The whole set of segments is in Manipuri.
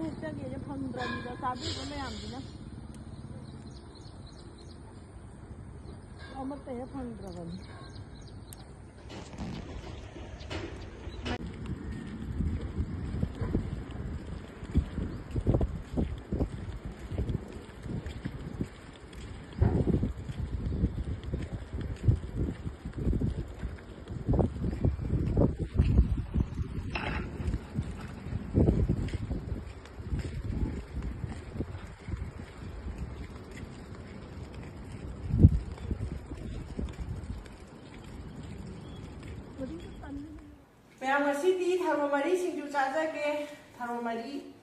ꯍꯦꯛꯆꯒꯦꯁꯦ ꯐꯪꯗ꯭ꯔꯕꯅꯤꯗ ꯆꯥꯕꯤꯕ ꯃꯌꯥꯝꯁꯤꯅ ꯑꯃꯠꯇ ꯍꯦꯛ ꯐꯪꯗ꯭ꯔꯕꯅꯤ ꯃꯌꯥꯝ ꯉꯁꯤꯗꯤ ꯊꯔꯣ ꯃꯔꯤ ꯁꯤꯡꯖꯨ ꯆꯥꯖꯒꯦ ꯊꯔꯣ ꯃꯔꯤ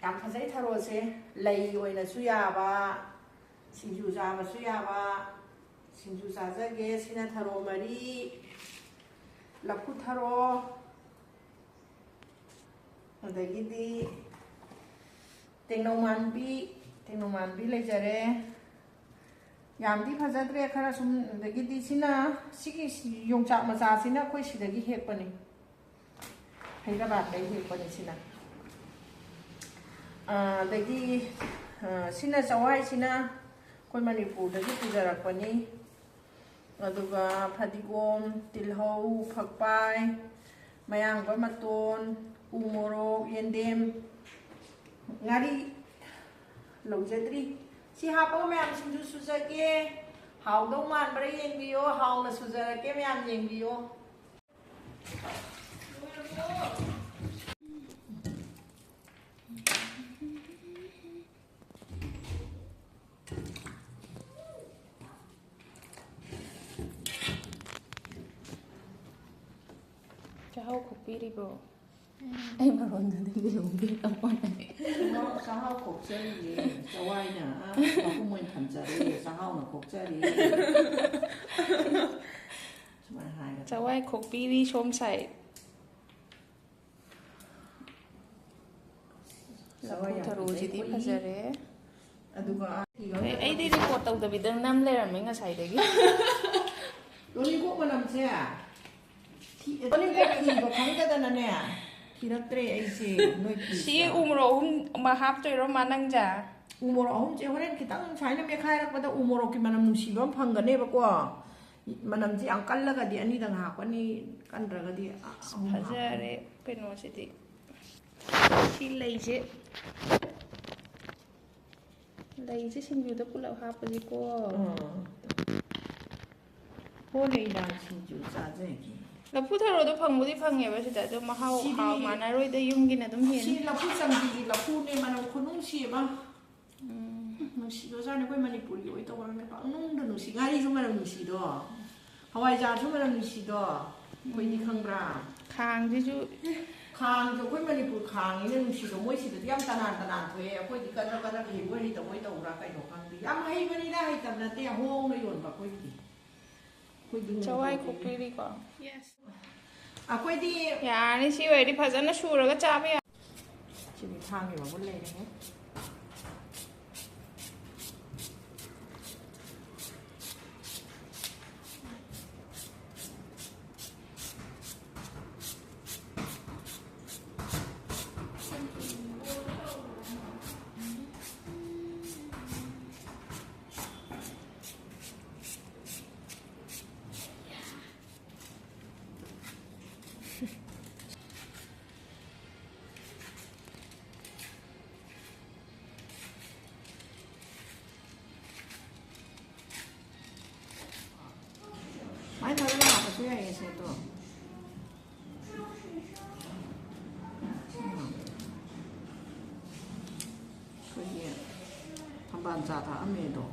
ꯌꯥꯝ ꯐꯖꯩ ꯊꯔꯣꯁꯦ ꯂꯩ ꯑꯣꯏꯅꯁꯨ ꯌꯥꯕ ꯁꯤꯡꯖꯨ ꯆꯥꯕꯁꯨ ꯌꯥꯕ ꯁꯤꯡꯖꯨ ꯆꯥꯖꯒꯦ ꯁꯤꯅ ꯊꯔꯣ ꯃꯔꯤ ꯂꯐꯨ ꯊꯔꯣ ꯑꯗꯒꯤꯗꯤ ꯇꯦꯡꯅꯧ ꯃꯥꯟꯕꯤ ꯂꯩꯖꯔꯦ ꯌꯥꯝꯗꯤ ꯐꯖꯗ꯭ꯔꯦ ꯈꯔ ꯁꯨꯝ ꯑꯗꯒꯤꯗꯤ ꯁꯤꯒꯤ ꯌꯣꯡꯆꯥꯛ ꯃꯆꯥꯁꯤꯅ ꯑꯩꯈꯣꯏ ꯁꯤꯗꯒꯤ ꯍꯦꯛꯄꯅꯤ ꯍꯩꯗ꯭ꯔꯕꯥꯗꯇꯩ ꯍꯦꯛꯄꯅꯤ ꯁꯤꯅ ꯑꯗꯒꯤ ꯁꯤꯅ ꯆꯋꯥꯏꯁꯤꯅ ꯑꯩꯈꯣꯏ ꯃꯅꯤꯄꯨꯔꯗꯒꯤ ꯄꯨꯖꯔꯛꯄꯅꯤ ꯑꯗꯨꯒ ꯐꯗꯤꯒꯣꯝ ꯇꯤꯜꯍꯧ ꯐꯛꯄꯥꯏ ꯃꯌꯥꯡꯕ ꯃꯇꯣꯟ ꯎ ꯃꯣꯔꯣꯛ ꯌꯦꯟꯗꯦꯝ ꯉꯥꯔꯤ ꯂꯧꯖꯗ꯭ꯔꯤ ꯁꯤ ꯍꯥꯞꯄꯒ ꯃꯌꯥꯝ ꯁꯤꯡꯖꯨ ꯁꯨꯖꯒꯦ ꯍꯥꯎꯗꯧ ꯃꯥꯟꯕ꯭ꯔꯥ ꯌꯦꯡꯕꯤꯌꯣ ꯍꯥꯎꯅ ꯁꯨꯖꯔꯛꯀꯦ ꯃꯌꯥꯝ ꯌꯦꯡꯕꯤꯌꯣ ꯆꯥꯛꯍꯥꯎ ꯈꯣꯛꯄꯤꯔꯤꯕꯣ ꯑꯩ ꯃꯔꯣꯟꯗꯗꯤ ꯂꯨꯍꯣꯡꯕꯤ ꯑꯃꯅꯦ ꯆꯥꯛꯍꯥꯎ ꯈꯣꯛꯆꯔꯤꯌꯦ ꯆꯋꯥꯏꯅ ꯃꯄꯨꯝ ꯑꯣꯏꯅ ꯊꯝꯖꯔꯦ ꯆꯥꯛꯍꯥꯎꯅ ꯈꯣꯛꯆꯔꯤ ꯁꯨꯃꯥꯏꯅ ꯍꯥꯏꯒꯗ꯭ꯔꯥ ꯆꯋꯥꯏ ꯈꯣꯛꯄꯤꯔꯤ ꯁꯣꯝ ꯁꯥꯏ ꯂꯐꯨ ꯊꯔꯣꯁꯤꯗꯤ ꯐꯖꯔꯦ ꯑꯗꯨꯒ ꯑꯩꯗꯤ ꯔꯦꯀꯣꯔꯠ ꯇꯧꯗꯕꯤꯗ ꯅꯝ ꯂꯩꯔꯝꯃꯦ ꯉꯁꯥꯏꯗꯒꯤ ꯂꯣꯂꯤꯄꯣꯞ ꯃꯅꯝꯁꯦ ꯂꯣꯂꯤꯄꯣꯞ ꯊꯤꯕ ꯈꯪꯗꯗꯅꯅꯦ ꯊꯤꯔꯛꯇ꯭ꯔꯦ ꯑꯩꯁꯦ ꯅꯣꯏ ꯁꯤ ꯎ ꯃꯣꯔꯣꯛ ꯑꯍꯨꯝ ꯍꯥꯞꯇꯣꯏꯔꯣ ꯃꯥ ꯅꯪꯖꯥ ꯎ ꯃꯣꯔꯣꯛ ꯑꯍꯨꯝꯁꯦ ꯍꯣꯔꯦꯟ ꯈꯤꯇꯪ ꯁꯨꯃꯥꯏꯅ ꯃꯦꯠꯈꯥꯏꯔꯛꯄꯗ ꯎ ꯃꯣꯔꯣꯛꯀꯤ ꯃꯅꯝ ꯅꯨꯡꯁꯤꯕ ꯑꯃ ꯐꯪꯒꯅꯦꯕꯀꯣ ꯃꯅꯝꯁꯤ ꯌꯥꯝ ꯀꯜꯂꯒꯗꯤ ꯑꯅꯤꯗꯪ ꯍꯥꯞꯀꯅꯤ ꯀꯟꯗ꯭ꯔꯒꯗꯤ ꯑꯍꯨꯝ ꯐꯖꯔꯦ ꯀꯩꯅꯣꯁꯤꯗꯤ ꯁꯤ ꯂꯩꯁꯦ ꯁꯤꯡꯖꯨꯗ ꯄꯨꯂꯞ ꯍꯥꯞꯄꯁꯤꯀꯣ ꯍꯣꯂꯩꯅ ꯁꯤꯡꯖꯨ ꯆꯥꯖꯒꯦ ꯂꯐꯨ ꯊꯔꯣꯗꯣ ꯐꯪꯕꯨꯗꯤ ꯐꯪꯉꯦꯕ ꯁꯤꯗ ꯑꯗꯣ ꯃꯍꯥꯎ ꯃꯥꯟꯅꯔꯣꯏꯗ ꯌꯨꯝꯒꯤꯅ ꯑꯗꯨꯝ ꯁꯤ ꯍꯦꯟꯅꯤ ꯂꯐꯨ ꯆꯝꯕꯤꯒꯤ ꯂꯐꯨꯅꯦ ꯃꯅꯝ ꯈꯨꯅꯨꯡꯁꯤ ꯑꯃ ꯅꯨꯡꯁꯤꯕꯖꯥꯠꯅꯤ ꯑꯩꯈꯣꯏ ꯃꯅꯤꯄꯨꯔꯒꯤ ꯑꯣꯏ ꯇꯧꯕꯅꯤꯅ ꯄꯪꯅꯨꯡꯗ ꯅꯨꯡꯁꯤ ꯉꯥꯔꯤꯁꯨ ꯃꯅꯝ ꯅꯨꯡꯁꯤꯗꯣ ꯍꯋꯥꯏꯖꯥꯔꯁꯨ ꯃꯅꯝ ꯅꯨꯡꯁꯤꯗꯣ ꯑꯩꯈꯣꯏꯗꯤ ꯈꯪꯕ꯭ꯔꯥ ꯈꯥꯡꯁꯤꯁꯨ ꯈꯥꯡꯁꯨ ꯑꯩꯈꯣꯏ ꯃꯅꯤꯄꯨꯔ ꯈꯥꯡꯅꯤꯅ ꯅꯨꯡꯁꯤꯗꯣ ꯃꯣꯏ ꯁꯤꯗꯗꯤ ꯌꯥꯝ ꯇꯅꯥꯟ ꯊꯣꯛꯑꯦ ꯑꯩꯈꯣꯏꯗꯤ ꯀꯗ꯭ꯔꯛ ꯍꯩꯕꯣꯏ ꯍꯩꯇꯕꯣꯏ ꯇꯧꯕ꯭ꯔꯥ ꯀꯩꯅꯣ ꯈꯪꯗꯦ ꯌꯥꯝ ꯍꯩꯕꯅꯤꯅ ꯍꯩꯇꯕ ꯅꯠꯇꯦ ꯍꯣꯡꯅ ꯌꯣꯟꯕ ꯑꯩꯈꯣꯏꯒꯤꯗꯤ ꯆꯋꯥꯏ ꯈꯣꯛꯄꯤꯔꯤꯀꯣ ꯑꯩꯈꯣꯏꯗꯤ ꯌꯥꯔꯅꯤ ꯁꯤ ꯑꯣꯏꯔꯗꯤ ꯐꯖꯅ ꯁꯨꯔꯒ ꯆꯥꯕ ꯌꯥ ꯁꯤꯗꯤ ꯊꯥꯡꯒꯤ ꯃꯒꯨꯟ ꯂꯩꯔꯦꯍꯦ 많이 다르게 나가줘야 이게 또. 그게 반반자 다음에도.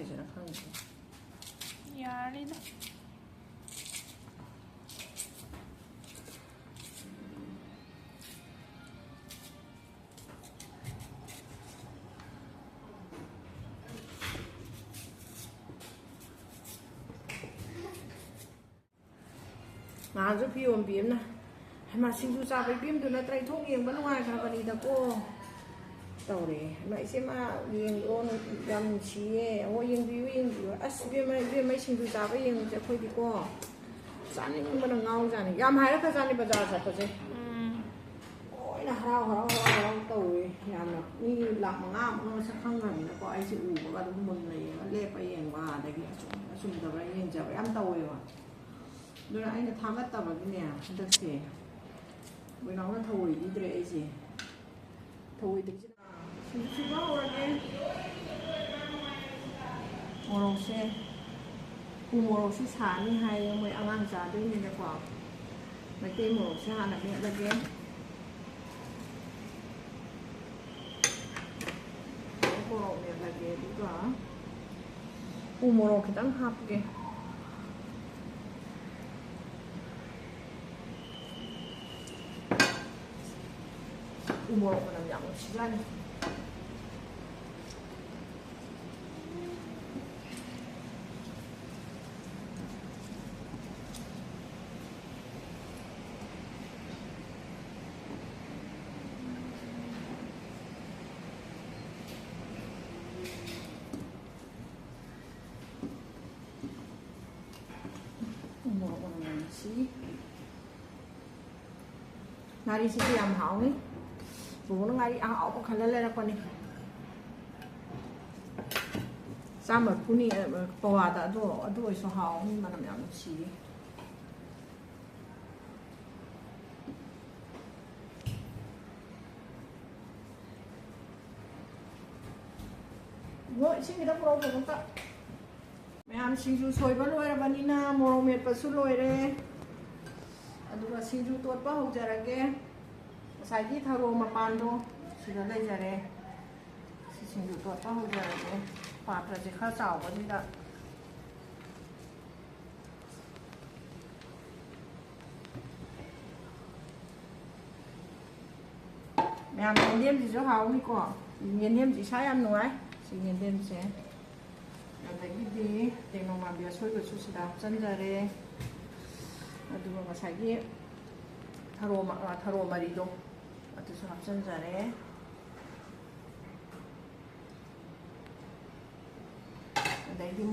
ꯍꯥꯞꯈꯤꯁꯤꯔ ꯈꯪꯗꯦ ꯌꯥꯔꯤꯗ ꯅꯍꯥꯟꯁꯨ ꯐꯤꯌꯣꯟ ꯄꯤ ꯑꯃꯅ ꯍꯩꯃꯥ ꯁꯤꯡꯖꯨ ꯆꯥꯕꯩ ꯄꯤꯝꯗꯨ ꯅꯠꯇ꯭ꯔ ꯏꯊꯣꯛ ꯌꯦꯡꯕ ꯅꯨꯡꯉꯥꯏꯈ꯭ꯔꯕꯅꯤꯗꯀꯣ ꯇꯧꯔꯦ ꯍꯩꯃꯥ ꯏꯆꯦꯃ ꯌꯦꯡꯗ꯭ꯔꯣ ꯌꯥꯝ ꯅꯨꯡꯁꯤꯌꯦ ꯍꯣꯏ ꯌꯦꯡꯕꯤꯌꯨ ꯌꯦꯡꯕꯤꯌꯨ ꯑꯁ ꯏꯕꯦꯝꯃꯩ ꯁꯤꯡꯖꯨ ꯆꯥꯕ ꯌꯦꯡꯕꯁꯦ ꯑꯩꯈꯣꯏꯗꯤꯀꯣ ꯆꯥꯅꯤꯡꯕꯅ ꯉꯥꯎꯖꯥꯅꯤ ꯌꯥꯝ ꯍꯥꯏꯔꯛꯈ꯭ꯔꯖꯥꯠꯅꯤ ꯕꯖꯥꯔ ꯆꯠꯄꯁꯦ ꯂꯣꯏꯅ ꯍꯔꯥꯎ ꯇꯧꯋꯦ ꯌꯥꯝꯅ ꯃꯤ ꯂꯥꯛ 5 ꯑꯃꯨꯛ ꯃꯁꯛ ꯈꯪꯈ꯭ꯔꯕꯅꯤꯅꯀꯣ ꯑꯩꯁꯦ ꯎꯕꯒ ꯑꯗꯨꯝ ꯃꯨꯟꯅ ꯌꯦꯡꯉ ꯂꯦꯞꯄ ꯌꯦꯡꯕ ꯑꯗꯒꯤ ꯑꯆꯨꯝꯗꯕ ꯌꯦꯡꯖꯕ ꯌꯥꯝ ꯇꯧꯋꯦꯕ ꯑꯗꯨꯅ ꯑꯩꯅ ꯊꯥꯒꯠꯇꯕꯒꯤꯅꯦ ꯍꯟꯗꯛꯁꯦ ꯕꯣꯏꯅꯥꯎꯅ ꯊꯧꯑꯣꯏꯕꯤꯗ꯭ꯔꯦ ꯑꯩꯁꯦ ꯊꯧꯑꯣꯏꯗ꯭ꯔꯤꯁꯤꯅ ꯁꯤꯕ ꯍꯧꯔꯒꯦ ꯃꯣꯔꯣꯛꯁꯦ ꯎ ꯃꯣꯔꯣꯛꯁꯦ ꯁꯥꯅꯤ ꯍꯥꯏꯌꯦ ꯃꯣꯏ ꯑꯉꯥꯡ ꯆꯥꯗꯣꯏꯅꯤꯅꯀꯣ ꯃꯩꯇꯩ ꯃꯣꯔꯣꯛꯁꯦ ꯍꯥꯟꯅ ꯃꯦꯠꯂꯒꯦ ꯃꯣꯔꯣꯛ ꯃꯦꯠꯂꯒꯦ ꯑꯗꯨꯒ ꯎ ꯃꯣꯔꯣꯛ ꯈꯤꯇꯪ ꯍꯥꯞꯄꯒꯦ ꯎ ꯃꯣꯔꯣꯛ ꯃꯅꯝ ꯌꯥꯝ ꯅꯨꯡꯁꯤꯖꯥꯠꯅꯤ ꯃꯣꯔꯣꯛ ꯃꯅꯝ ꯌꯥꯝ ꯅꯨꯡꯁꯤ ꯉꯥꯔꯤꯁꯤꯁꯨ ꯌꯥꯝ ꯍꯥꯎꯅꯤ ꯕꯣꯕꯣꯛꯅ ꯉꯥꯔꯤ ꯑꯍꯥꯎꯕ ꯈꯜꯂ ꯂꯩꯔꯛꯄꯅꯤ ꯆꯥꯝꯃꯔꯤꯐꯨꯅꯤ ꯄꯋꯥꯗ ꯑꯗꯨ ꯑꯣꯏꯔꯁꯨ ꯍꯥꯎꯅꯤ ꯃꯅꯝ ꯌꯥꯝ ꯅꯨꯡꯁꯤꯌꯦ ꯍꯣꯏ ꯏꯁꯤꯡꯒꯤꯗ ꯄꯨꯔꯛꯄ ꯑꯃꯨꯛꯇ ꯃꯌꯥꯝ ꯁꯤꯡꯖꯨ ꯁꯣꯏꯕ ꯂꯣꯏꯔꯕꯅꯤꯅ ꯃꯣꯔꯣꯛ ꯃꯦꯠꯄꯁꯨ ꯂꯣꯏꯔꯦ ꯑꯗꯨꯒ ꯁꯤꯡꯖꯨ ꯇꯣꯠꯄ ꯍꯧꯖꯔꯒꯦ ꯉꯁꯥꯏꯒꯤ ꯊꯔꯣ ꯃꯄꯥꯟꯗꯣ ꯁꯤꯗ ꯂꯩꯖꯔꯦ ꯁꯤꯡꯖꯨ ꯇꯣꯠꯄ ꯍꯧꯖꯔꯒꯦ ꯄꯥꯇ꯭ꯔꯁꯦ ꯈꯔ ꯆꯥꯎꯕꯁꯤꯗ ꯃꯌꯥꯝ ꯌꯦꯟꯗꯦꯝꯁꯤꯁꯨ ꯍꯥꯎꯅꯤꯀꯣ ꯌꯦꯟꯗꯦꯝꯁꯤ ꯏꯁꯥ ꯌꯥꯝ ꯅꯨꯡꯉꯥꯏ ꯁꯤ ꯌꯦꯟꯗꯦꯝꯁꯦ ꯑꯗꯒꯤꯗꯤ ꯇꯦꯡꯅꯧ ꯃꯥꯟꯕꯤ ꯑꯁꯣꯏꯕꯁꯨ ꯁꯤꯗ ꯍꯥꯞꯆꯤꯟꯖꯔꯦ ꯑꯗꯨꯒ ꯉꯁꯥꯏꯒꯤ ꯊꯔꯣ ꯃꯔꯤꯗꯣ ꯑꯗꯨꯁꯨ ꯍꯥꯞꯆꯤꯟꯖꯔꯦ ꯑꯗꯩꯗꯤ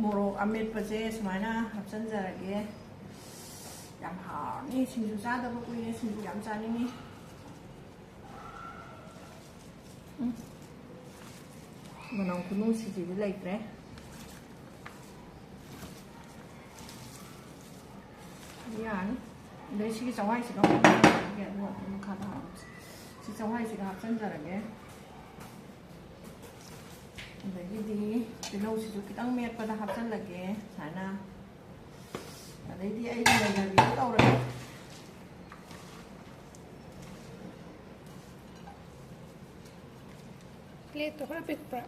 ꯃꯣꯔꯣꯛ ꯑꯃꯦꯠꯄꯁꯦ ꯁꯨꯃꯥꯏꯅ ꯍꯥꯞꯆꯤꯟꯖꯔꯒꯦ ꯌꯥꯝ ꯍꯥꯎꯔꯅꯤ ꯁꯤꯡꯖꯨ ꯆꯥꯗꯕ ꯀꯨꯏꯔꯦ ꯁꯤꯡꯖꯨ ꯌꯥꯝ ꯆꯥꯅꯤꯡꯉꯤ ꯃꯅꯝ ꯈꯨꯅꯨꯡꯁꯤꯁꯤꯗꯤ ꯂꯩꯇ꯭ꯔꯦ ꯌꯥꯅꯤ ꯑꯗꯩ ꯁꯤꯒꯤ ꯆꯋꯥꯏꯁꯤꯒ ꯍꯥꯞꯆꯤꯟꯖꯔꯒꯦ ꯑꯗꯨꯒ ꯃꯈꯥꯗ ꯁꯤ ꯆꯋꯥꯏꯁꯤꯒ ꯍꯥꯞꯆꯤꯟꯖꯔꯒꯦ ꯑꯗꯒꯤꯗꯤ ꯇꯤꯜꯍꯧꯁꯤꯁꯨ ꯈꯤꯇꯪ ꯃꯦꯠꯄꯗ ꯍꯥꯞꯆꯤꯜꯂꯒꯦ ꯁꯨꯃꯥꯏꯅ ꯑꯗꯩꯗꯤ ꯑꯩꯒꯤ ꯂꯩꯅꯕꯤꯗꯨ ꯇꯧꯔꯒꯦ ꯄ꯭ꯂꯦꯠꯇꯣ ꯈꯔ ꯄꯤꯛꯄ꯭ꯔꯥ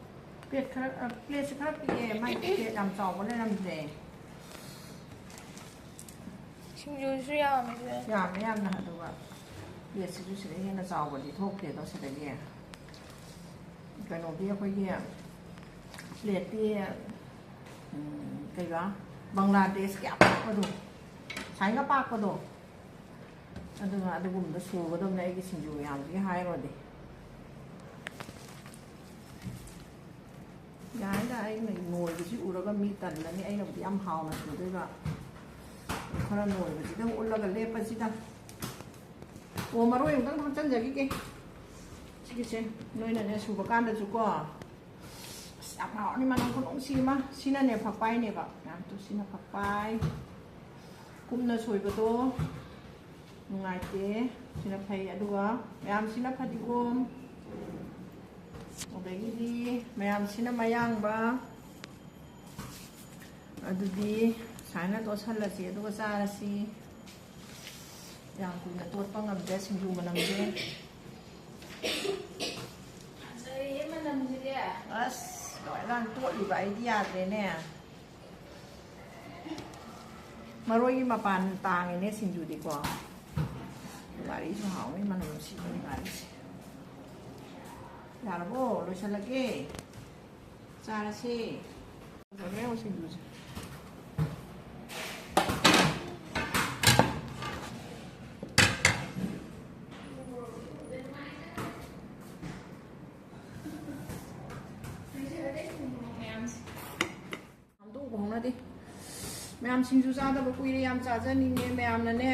ꯄ꯭ꯂꯦꯠꯁꯦ ꯈꯔ ꯄꯤꯛꯑꯦ ꯃꯥꯏ ꯄ꯭ꯂꯦꯠ ꯌꯥꯝ ꯆꯥꯎꯕ ꯂꯩꯔꯝꯗ꯭ꯔꯦ ꯁꯤꯡꯖꯨꯁꯨ ꯌꯥꯝꯃꯦ ꯌꯥꯝꯃꯦ ꯌꯥꯝꯅ ꯑꯗꯨꯒ ꯄ꯭ꯂꯦꯠꯁꯤꯁꯨ ꯁꯤꯗ ꯍꯦꯟꯅ ꯆꯥꯎꯕꯗꯤ ꯊꯣꯛꯇꯦꯗꯣ ꯁꯤꯗꯒꯤ ꯀꯩꯅꯣꯒꯤ ꯑꯩꯈꯣꯏꯒꯤ ꯄ꯭ꯂꯦꯠꯇꯤ ꯀꯩꯕ ꯕꯪꯒ꯭ꯂꯥꯗꯦꯁꯀꯤ ꯑꯄꯥꯛꯄꯗꯣ ꯁꯥꯏꯅ ꯄꯥꯛꯄꯗꯣ ꯑꯗꯨꯒ ꯑꯗꯨꯒꯨꯝꯕꯗ ꯁꯨꯒꯗꯕꯅꯦ ꯑꯩꯒꯤ ꯁꯤꯡꯖꯨ ꯃꯌꯥꯝꯁꯤꯒꯤ ꯍꯥꯏꯔꯨꯔꯗꯤ ꯌꯥꯏꯗ ꯑꯩꯅ ꯅꯣꯏꯕꯁꯤ ꯎꯔꯒ ꯃꯤ ꯇꯜꯂꯅꯤ ꯑꯩꯅꯕꯨꯗꯤ ꯌꯥꯝ ꯍꯥꯎꯅ ꯁꯨꯗꯣꯏꯕ ꯈꯔ ꯅꯣꯏꯕꯁꯤꯗꯪ ꯎꯠꯂꯒ ꯂꯦꯞꯄꯁꯤꯗ ꯑꯣ ꯃꯔꯣꯏ ꯑꯃꯨꯛꯇꯪ ꯍꯥꯞꯆꯤꯟꯖꯈꯤꯒꯦ ꯁꯤꯒꯤꯁꯦ ꯅꯣꯏꯅꯅꯦ ꯁꯨꯕ ꯀꯥꯟꯗꯁꯨꯀꯣ ꯑꯁ ꯌꯥꯝ ꯍꯥꯎꯔꯅꯤ ꯃꯅꯝ ꯈꯨꯅꯨꯡꯁꯤ ꯑꯃ ꯁꯤꯅꯅꯦ ꯐꯛꯄꯥꯏꯅꯦꯕ ꯃꯌꯥꯝꯗꯣ ꯁꯤꯅ ꯐꯛꯄꯥꯏ ꯀꯨꯞꯅ ꯁꯣꯏꯕꯗꯣ ꯅꯨꯡꯉꯥꯏꯇꯦ ꯁꯤꯅ ꯐꯩ ꯑꯗꯨꯒ ꯃꯌꯥꯝꯁꯤꯅ ꯐꯗꯤꯒꯣꯝ ꯑꯗꯒꯤꯗꯤ ꯃꯌꯥꯝꯁꯤꯅ ꯃꯌꯥꯡꯕ ꯑꯗꯨꯗꯤ ꯁꯨꯃꯥꯏꯅ ꯇꯣꯠꯁꯜꯂꯁꯤ ꯑꯗꯨꯒ ꯆꯥꯔꯁꯤ ꯌꯥꯝ ꯀꯨꯏꯅ ꯇꯣꯠꯄ ꯉꯝꯗꯦ ꯁꯤꯡꯖꯨ ꯃꯅꯝꯁꯦ ꯐꯖꯩꯌꯦ ꯃꯅꯝꯁꯤꯗꯤ ꯑꯁ ꯂꯣꯏ ꯂꯥꯡ ꯇꯣꯠꯂꯤꯕ ꯑꯩꯗꯤ ꯌꯥꯗ꯭ꯔꯦꯅꯦ ꯃꯔꯣꯏꯒꯤ ꯃꯄꯥꯟ ꯇꯥꯡꯉꯦꯅꯦ ꯁꯤꯡꯖꯨꯗꯤꯀꯣ ꯒꯥꯔꯤꯁꯨ ꯍꯥꯎꯅꯤ ꯃꯅꯝ ꯅꯨꯡꯁꯤꯕꯅꯤ ꯒꯥꯔꯤꯁꯦ ꯌꯥꯔꯕꯣ ꯂꯣꯏꯁꯤꯜꯂꯒꯦ ꯆꯥꯔꯁꯦ ꯐꯖꯅ ꯁꯤꯡꯖꯨꯁꯦ ꯍꯧꯅꯗꯦ ꯃꯌꯥꯝ ꯁꯤꯡꯖꯨ ꯆꯥꯗꯕ ꯀꯨꯏꯔꯦ ꯌꯥꯝ ꯆꯥꯖꯅꯤꯡꯉꯦ ꯃꯌꯥꯝꯅꯅꯦ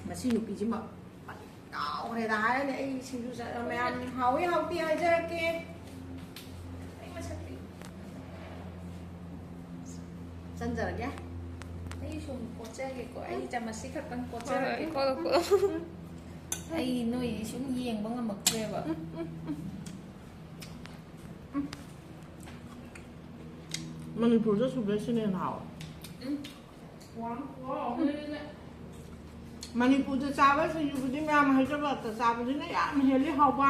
ꯃꯁꯤ ꯅꯨꯄꯤꯁꯤ ꯉꯥꯎꯈ꯭ꯔꯦꯗ ꯍꯥꯏꯔꯅꯤ ꯑꯩ ꯁꯤꯡꯖꯨ ꯃꯌꯥꯝ ꯍꯥꯎꯋꯤ ꯍꯥꯎꯇꯦ ꯍꯥꯏꯖꯔꯛꯀꯦ ꯑꯩ ꯃꯁꯛꯇꯤ ꯆꯟꯖꯔꯒꯦ ꯑꯩ ꯁꯨꯝ ꯀꯣꯠꯆꯒꯦꯀꯣ ꯑꯩ ꯆꯥꯃꯁꯁꯤ ꯈꯛꯇꯪ ꯀꯣꯠꯆꯔꯒꯦ ꯑꯩ ꯅꯣꯏꯗꯤ ꯁꯨꯝ ꯌꯦꯡꯕ ꯉꯝꯃꯛꯇ꯭ꯔꯦꯕ ꯃꯅꯤꯄꯨꯔꯗ ꯁꯨꯕꯦꯁꯤꯅ ꯍꯦꯟꯅ ꯍꯥꯎꯋꯦ ꯃꯅꯤꯄꯨꯔꯗ ꯆꯥꯕ ꯁꯤꯡꯖꯨꯕꯨꯗꯤ ꯃꯌꯥꯝ ꯍꯩꯗ꯭ꯔꯕꯥꯠꯇ ꯆꯥꯕꯁꯤꯅ ꯌꯥꯝ ꯍꯦꯜꯂꯤ ꯍꯥꯎꯕ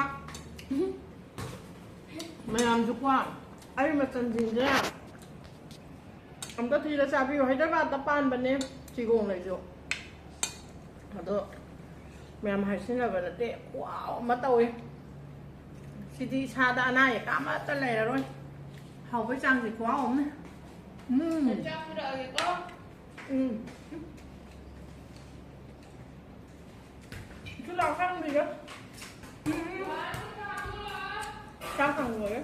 ꯃꯌꯥꯝꯁꯨꯀꯣ ꯑꯩ ꯃꯆꯜꯁꯤꯡꯁꯦ ꯑꯝꯇ ꯊꯤꯔ ꯆꯥꯕꯤꯌꯨ ꯍꯩꯗ꯭ꯔꯕꯥꯠꯇ ꯄꯥꯟꯕꯅꯦ ꯆꯤꯒꯣꯡꯂꯩꯁꯨ ꯑꯗꯣ ꯃꯌꯥꯝ ꯍꯩꯁꯤꯟꯅꯕ ꯅꯠꯇꯦ ꯈꯨꯍꯥꯎ ꯑꯃ ꯇꯧꯋꯤ ꯁꯤꯗꯤ ꯏꯁꯥꯗ ꯑꯅꯥ ꯑꯌꯦꯛ ꯑꯃꯠꯇ ꯂꯩꯔꯔꯣꯏ ꯍꯥꯎꯕꯩ ꯆꯥꯡꯁꯦ ꯈꯨꯍꯥꯎ ꯑꯃꯅꯦ chú làm khăn gì đó sao thằng người á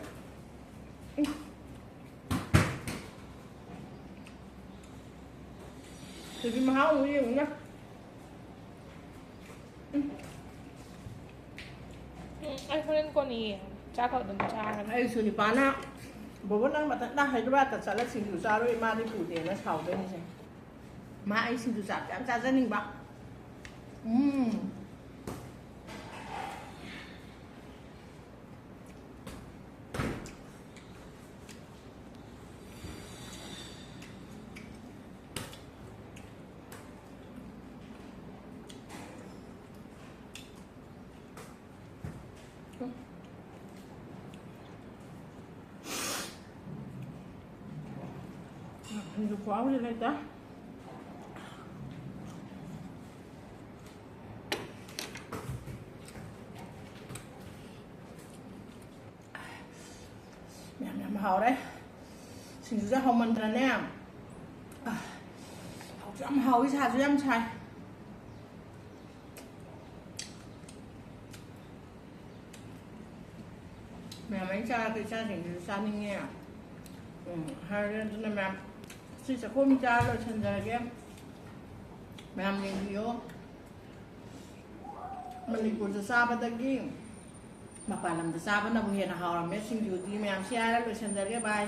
thì cái máu của gì cũng nhá anh không nên con gì cha cậu đừng cha ai sửa thì bán á bố vẫn đang mà đang hay ba thật sự là xin chủ cha rồi mà đi phụ tiền nó xào bên này mà ai xin chủ cha em cha gia đình bạn Được quá đi đây đó. Mèm hào đấy. Xin chú ra hồng mình là nè. Hào chú em hào cái xà chú em xài. Mèm anh cha cái cha xin chú xa ninh nghe. Hai lên cho nên mèm 진짜 꼼짝로 천장에 매암리요 Manipur Mapalам the Sabana, we had a hour, messing you, the Mam Shara, Lucinda, bye.